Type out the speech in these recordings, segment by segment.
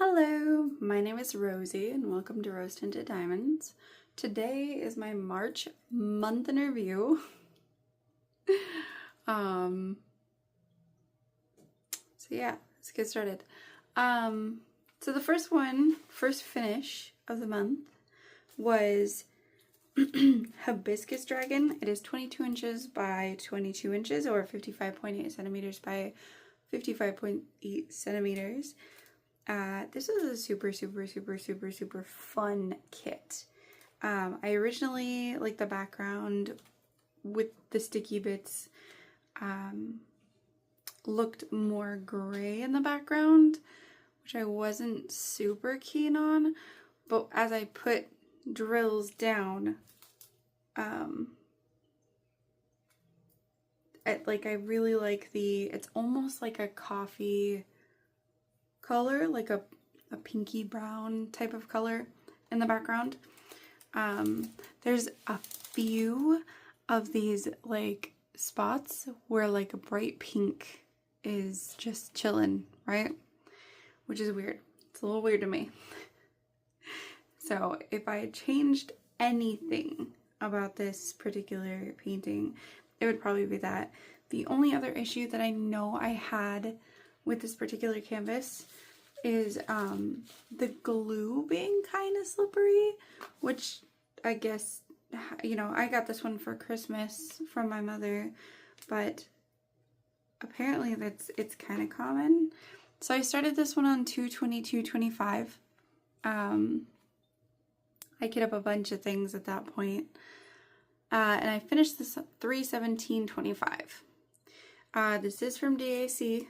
Hello, my name is Rosie and welcome to Rose Tinted Diamonds. Today is my March month in review. So yeah, let's get started. So the first finish of the month was Hibiscus Dragon. It is 22 inches by 22 inches or 55.8 centimeters by 55.8 centimeters. This was a super fun kit. I originally, like the background with the sticky bits, looked more gray in the background, which I wasn't super keen on, but as I put drills down, I really like it's almost like a coffee color, like a pinky brown type of color in the background. There's a few of these like spots where like a bright pink is just chilling, right? Which is weird. It's a little weird to me. So if I had changed anything about this particular painting, it would probably be that. The only other issue that I know I had with this particular canvas is the glue being kind of slippery, which I guess, you know, I got this one for Christmas from my mother, but apparently it's kind of common. So I started this one on 2/22/25. I kit up a bunch of things at that point, and I finished this 3/17/25. This is from DAC.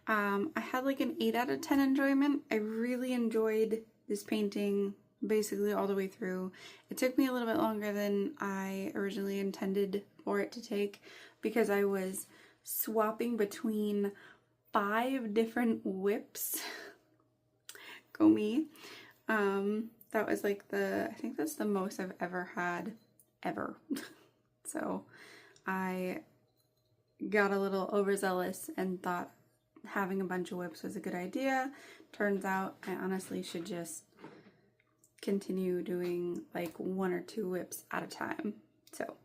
I had like an 8 out of 10 enjoyment. I really enjoyed this painting basically all the way through. It took me a little bit longer than I originally intended for it to take because I was swapping between 5 different whips. Go me. That was like I think that's the most I've ever had, ever. So I got a little overzealous and thought having a bunch of whips was a good idea. Turns out I honestly should just continue doing like 1 or 2 whips at a time. So,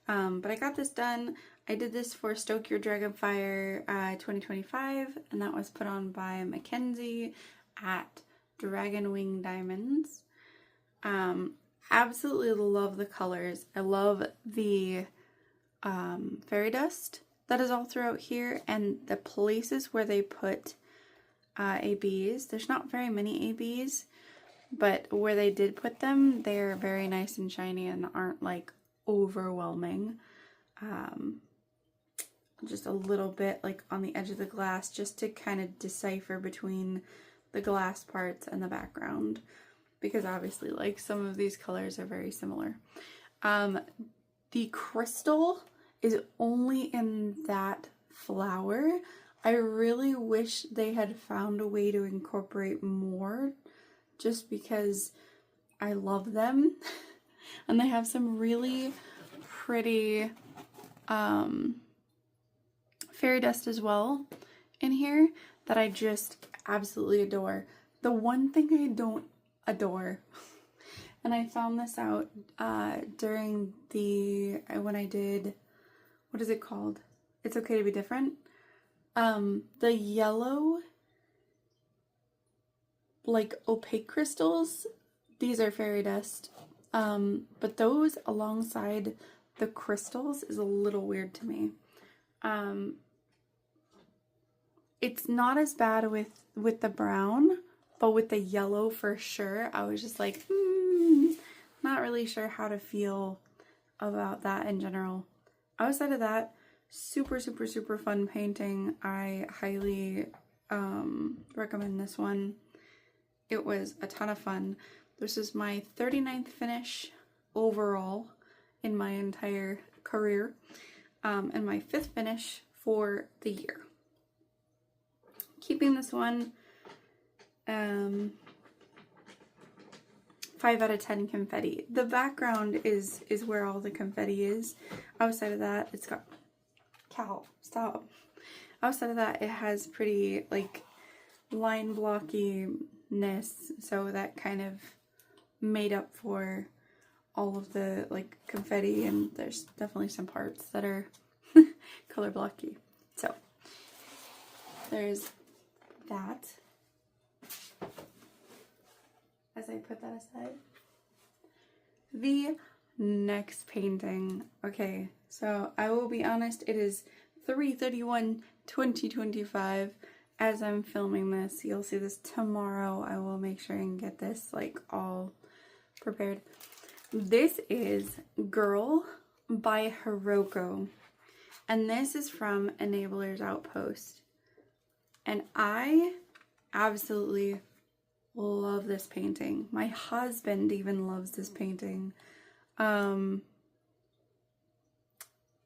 but I got this done. I did this for Stoke Your Dragonfire 2025, and that was put on by Mackenzie at Dragon Wing Diamonds. Absolutely love the colors. I love the fairy dust that is all throughout here, and the places where they put ABs. There's not very many ABs, but where they did put them, they're very nice and shiny and aren't like overwhelming. Just a little bit like on the edge of the glass, just to kind of decipher between the glass parts and the background, because obviously like some of these colors are very similar. The crystal is only in that flower. I really wish they had found a way to incorporate more, just because I love them. And they have some really pretty fairy dust as well in here that I just absolutely adore. The one thing I don't adore, and I found this out during when I did, what is it called? It's Okay to Be Different. The yellow, like opaque crystals, these are fairy dust. But those alongside the crystals is a little weird to me. It's not as bad with the brown, but with the yellow for sure, I was just like, not really sure how to feel about that in general. Outside of that, super fun painting. I highly recommend this one. It was a ton of fun. This is my 39th finish overall in my entire career, and my 5th finish for the year. Keeping this one 5 out of 10 confetti. The background is where all the confetti is. Outside of that, it's got Cal, stop. Outside of that, it has pretty like line blockiness, so that kind of made up for all of the like confetti, and there's definitely some parts that are color blocky. So there's that. As I put that aside, the next painting. Okay, so I will be honest, it is 3/31/2025 as I'm filming this. You'll see this tomorrow. I will make sure and get this like all prepared. This is Girl by Hiroko, and this is from Enabler's Outpost, and I absolutely love this painting. My husband even loves this painting.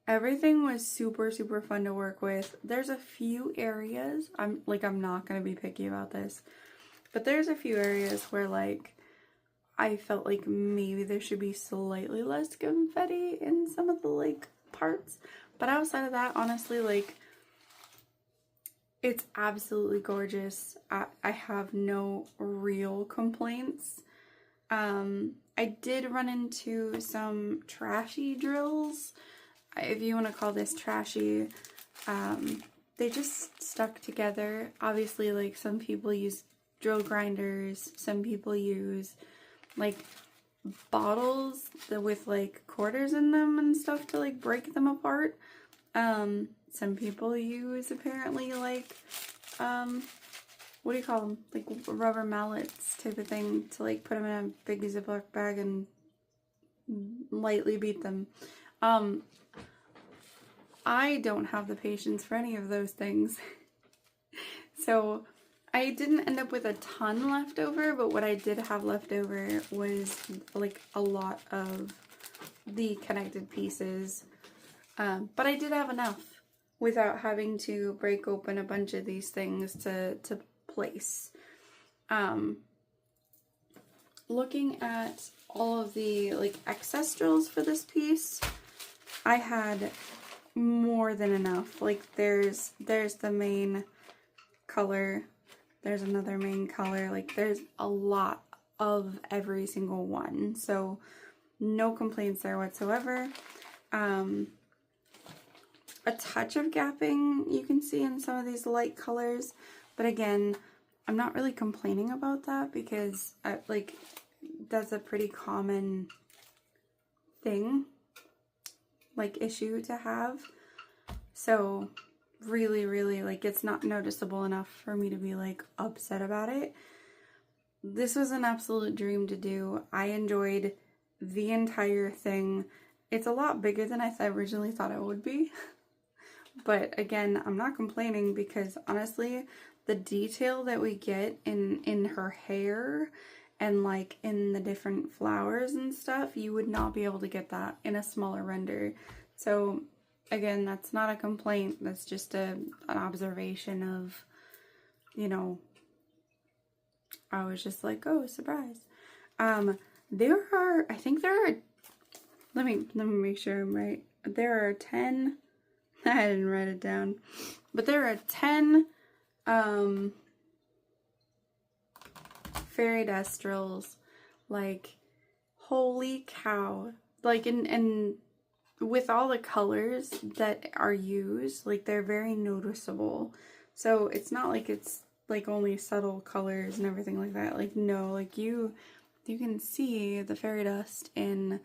Everything was super fun to work with. There's a few areas, I'm not gonna be picky about this, but there's a few areas where like I felt like maybe there should be slightly less confetti in some of the like parts, but outside of that, honestly, like it's absolutely gorgeous. I have no real complaints. I did run into some trashy drills, if you want to call this trashy. They just stuck together. Obviously, like some people use drill grinders, some people use like bottles with like quarters in them and stuff to like break them apart. Some people use apparently like, what do you call them? Like rubber mallets type of thing to like put them in a big Ziploc bag and lightly beat them. I don't have the patience for any of those things. So I didn't end up with a ton left over, but what I did have left over was like a lot of the connected pieces. But I did have enough without having to break open a bunch of these things to place. Looking at all of the like excess drills for this piece, I had more than enough. Like there's the main color, there's another main color, like there's a lot of every single one, so no complaints there whatsoever. A touch of gapping you can see in some of these light colors, but again, I'm not really complaining about that because that's a pretty common thing, like issue to have. So really like it's not noticeable enough for me to be like upset about it. This was an absolute dream to do. I enjoyed the entire thing. It's a lot bigger than I originally thought it would be. But again, I'm not complaining because honestly, the detail that we get in her hair and like in the different flowers and stuff, you would not be able to get that in a smaller render. So again, that's not a complaint. That's just an observation of, you know, I was just like, oh, surprise. I think there are, let me make sure I'm right. There are 10, I didn't write it down, but there are 10 fairy dust drills. Like, holy cow. Like, and with all the colors that are used, like, they're very noticeable. So it's not like it's like only subtle colors and everything like that. Like, no, like you can see the fairy dust in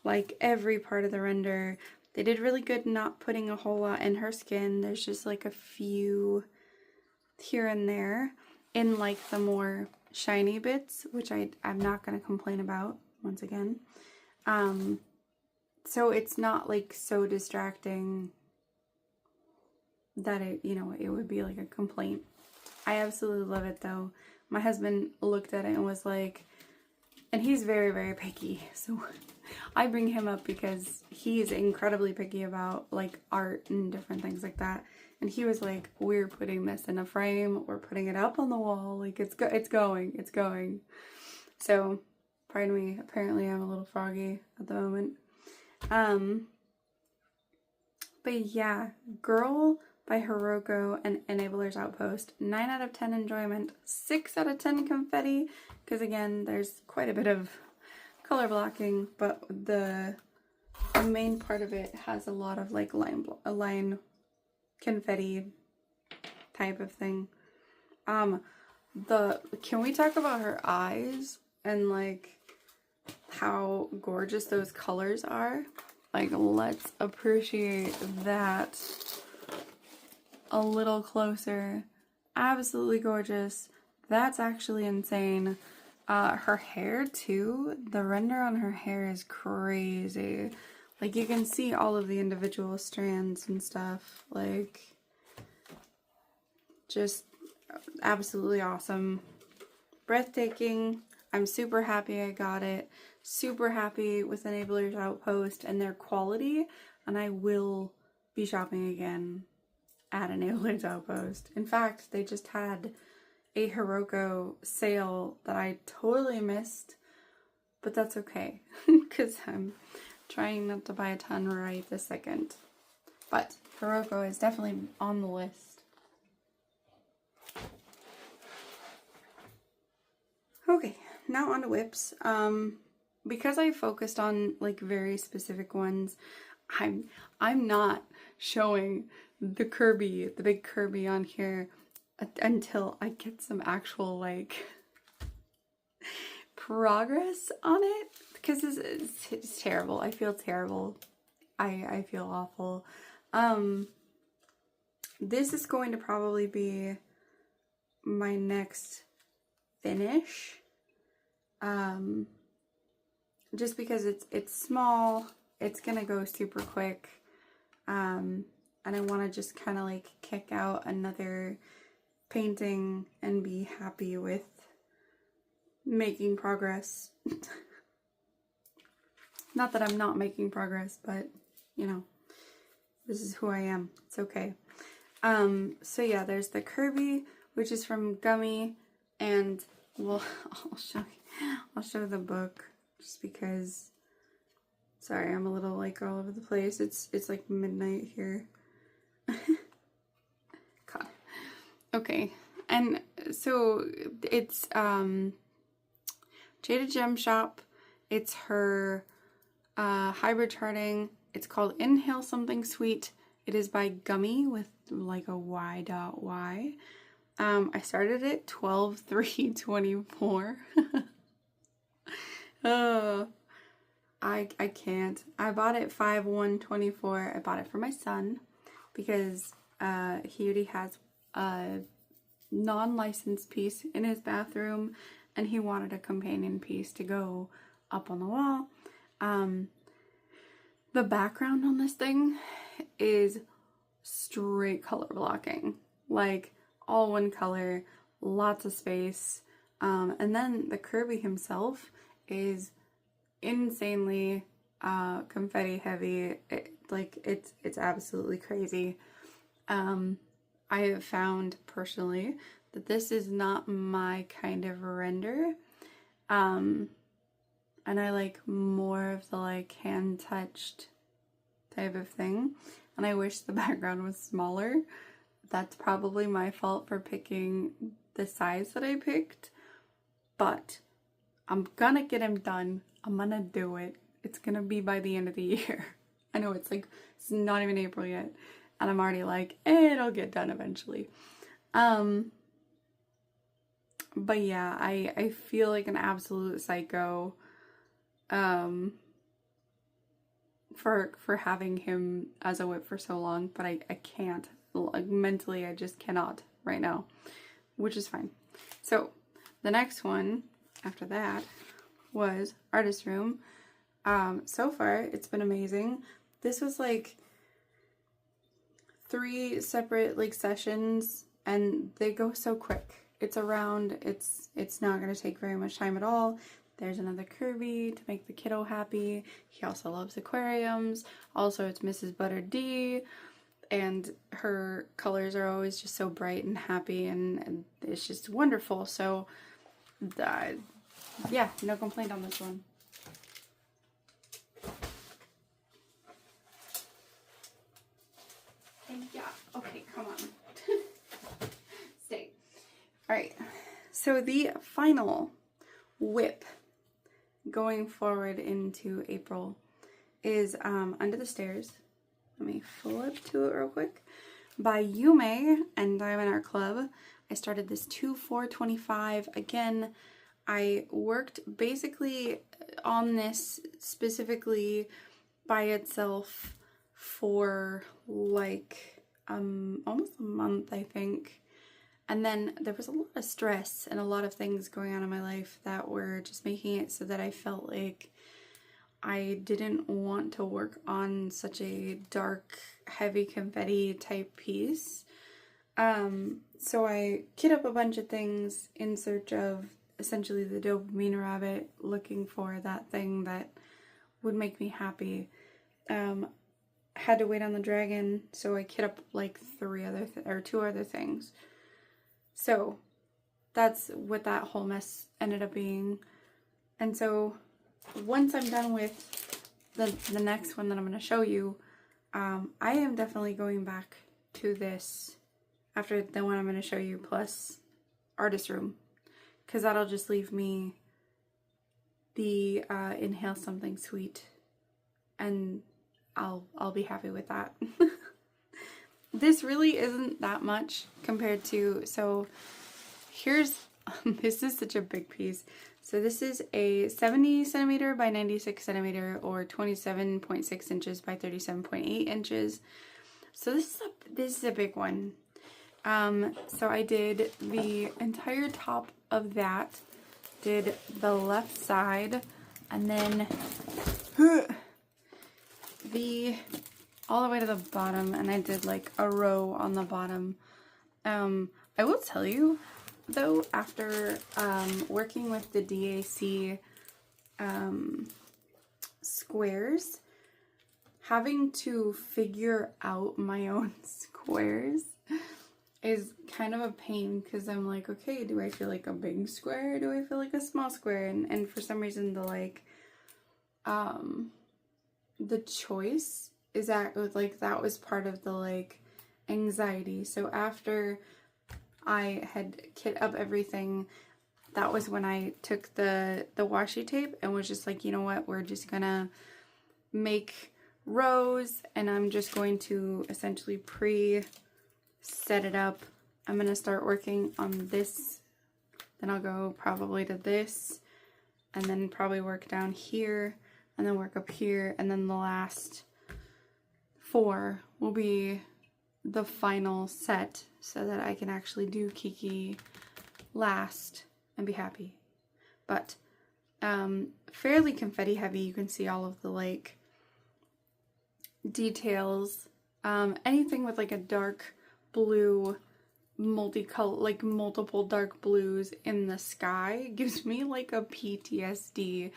like every part of the render. They did really good not putting a whole lot in her skin. There's just like a few here and there in like the more shiny bits, which I'm not going to complain about once again. So it's not like so distracting that it, you know, it would be like a complaint. I absolutely love it though. My husband looked at it and was like, and he's very picky, so I bring him up because he's incredibly picky about like art and different things like that. And he was like, we're putting this in a frame, we're putting it up on the wall, like it's going. So, pardon me, apparently I'm a little froggy at the moment. But yeah, Girl by Hiroko and Enabler's Outpost. 9 out of 10 enjoyment, 6 out of 10 confetti, because again, there's quite a bit of color blocking, but the main part of it has a lot of like line confetti type of thing. Can we talk about her eyes and like how gorgeous those colors are? Like, let's appreciate that a little closer. Absolutely gorgeous. That's actually insane. Her hair too, the render on her hair is crazy. Like, you can see all of the individual strands and stuff. Like, just absolutely awesome. Breathtaking. I'm super happy I got it. Super happy with Enabler's Outpost and their quality. And I will be shopping again at Enabler's Outpost. In fact, they just had a Hiroko sale that I totally missed. But that's okay. Because I'm trying not to buy a ton right this second. But Hiroko is definitely on the list. Okay, now on to whips. Because I focused on like very specific ones, I'm not showing the Kirby, the big Kirby on here until I get some actual like progress on it, because it's terrible. I feel terrible. I feel awful. This is going to probably be my next finish. Just because it's small, it's gonna go super quick, and I want to just kind of like kick out another painting and be happy with making progress. Not that I'm not making progress, but you know, this is who I am. It's okay. So yeah, there's the Kirby, which is from Gummy, and well, I'll show the book just because. Sorry, I'm a little like all over the place. It's like midnight here. God. Okay, and so it's Jada Gem Shop. It's her hybrid charting. It's called Inhale Something Sweet. It is by Gummy with like a Y.Y. I started it 12/3/24. Oh, I can't. I bought it 5/1/24. I bought it for my son because he already has a non-licensed piece in his bathroom and he wanted a companion piece to go up on the wall. The background on this thing is straight color blocking. Like, all one color, lots of space. And then the Kirby himself is insanely confetti heavy. It's absolutely crazy. I have found personally that this is not my kind of render. And I like more of the like hand touched type of thing. And I wish the background was smaller. That's probably my fault for picking the size that I picked. But I'm gonna get him done. I'm gonna do it. It's gonna be by the end of the year. I know it's not even April yet. And I'm already like, it'll get done eventually. But yeah, I feel like an absolute psycho for having him as a whip for so long, but I can't. Like, mentally, I just cannot right now, which is fine. So the next one after that was Artist Room. So far, it's been amazing. This was like 3 separate like sessions and they go so quick. It's around, it's not going to take very much time at all. There's another Kirby to make the kiddo happy. He also loves aquariums. Also, it's Mrs. Butter D. And her colors are always just so bright and happy, and it's just wonderful. So, yeah, no complaint on this one. And yeah, okay, come Alright, so the final whip going forward into April is Under the Stairs. Let me flip to it real quick. By Yume and Diamond Art Club. I started this 2/4/25. Again, I worked basically on this specifically by itself for like almost a month, I think. And then there was a lot of stress and a lot of things going on in my life that were just making it so that I felt like I didn't want to work on such a dark, heavy confetti type piece. So I kit up a bunch of things in search of essentially the dopamine rabbit, looking for that thing that would make me happy. Had to wait on the dragon, so I kit up like two other things. So that's what that whole mess ended up being. And so once I'm done with the next one that I'm going to show you, I am definitely going back to this after the one I'm going to show you plus Artist Room, because that'll just leave me the Inhale Something Sweet, and I'll be happy with that. This really isn't that much compared to, so here's, this is such a big piece. So this is a 70 centimeter by 96 centimeter, or 27.6 inches by 37.8 inches. So this is a big one. So I did the entire top of that, did the left side, and then all the way to the bottom, and I did like a row on the bottom. I will tell you though, after working with the DAC squares, having to figure out my own squares is kind of a pain, because I'm like, okay, do I feel like a big square, or do I feel like a small square? And for some reason the choice is that was part of the anxiety. So after I had kit up everything, that was when I took the washi tape and was just like, you know what, we're just gonna make rows, and I'm just going to essentially set it up. I'm gonna start working on this, then I'll go probably to this, and then probably work down here, and then work up here, and then the last 4 will be the final set, so that I can actually do Kiki last and be happy. But fairly confetti heavy. You can see all of the details. Anything with a dark blue, multiple dark blues in the sky gives me a PTSD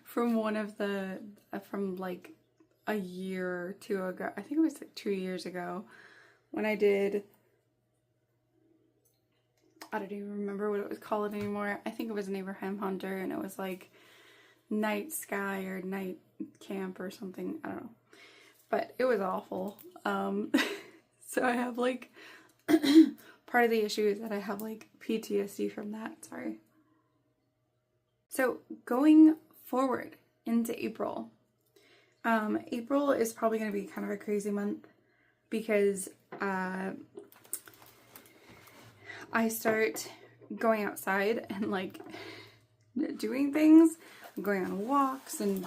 from one of the a year or 2 ago. I think it was 2 years ago when I did, I don't even remember what it was called anymore. I think it was an Abraham Hunter, and it was night sky or night camp or something. I don't know, but it was awful. So I have part of the issue is that I have PTSD from that. Sorry. So going forward into April, April is probably going to be kind of a crazy month, because I start going outside and doing things. I'm going on walks and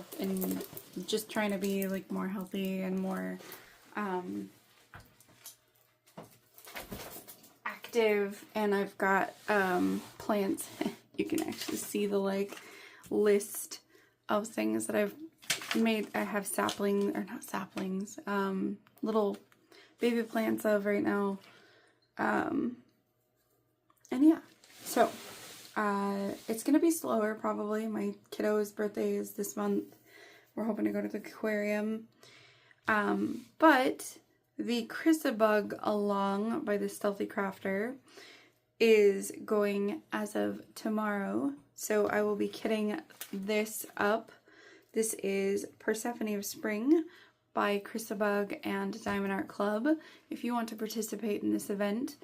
just trying to be more healthy and more active. And I've got plants. You can actually see the list of things that I've made. I have little baby plants of right now. And yeah, so it's gonna be slower probably. My kiddo's birthday is this month. We're hoping to go to the aquarium. But the Chrysabug Along by the Stealthy Crafter is going as of tomorrow. So I will be kitting this up. This is Persephone of Spring by Chrysabug and Diamond Art Club. If you want to participate in this event,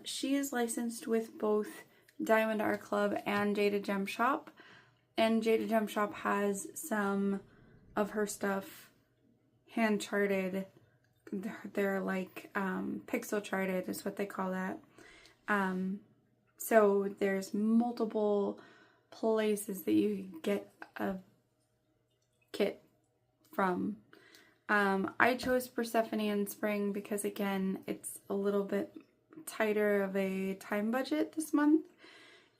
She is licensed with both Diamond Art Club and Jada Gem Shop. And Jada Gem Shop has some of her stuff hand charted. They're like pixel charted is what they call that. So there's multiple places that you can get a kit from. I chose Persephone and Spring because, again, it's a little bit tighter of a time budget this month,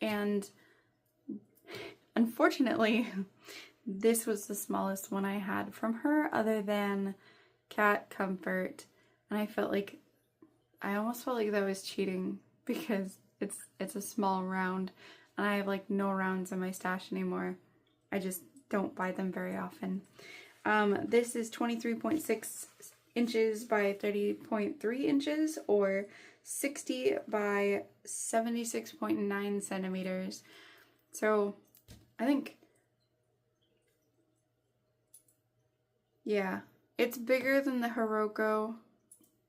and unfortunately this was the smallest one I had from her other than Cat Comfort, and I almost felt like that was cheating because it's a small round and I have like no rounds in my stash anymore. I just don't buy them very often. This is 23.6 inches by 30.3 inches, or 60 by 76.9 centimeters. So I think, yeah, it's bigger than the Hiroko,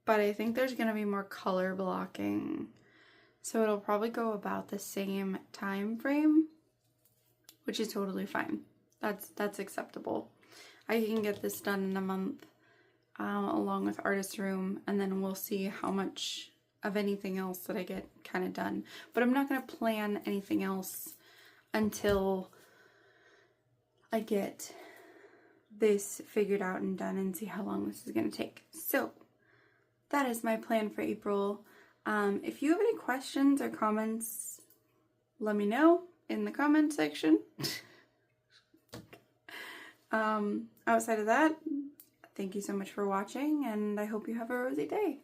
but I think there's going to be more color blocking. So it'll probably go about the same time frame, which is totally fine. That's acceptable. I can get this done in a month, along with Artist Room, and then we'll see how much of anything else that I get kind of done. But I'm not going to plan anything else until I get this figured out and done and see how long this is going to take. So that is my plan for April. If you have any questions or comments, let me know in the comment section. Outside of that, thank you so much for watching, and I hope you have a rosy day.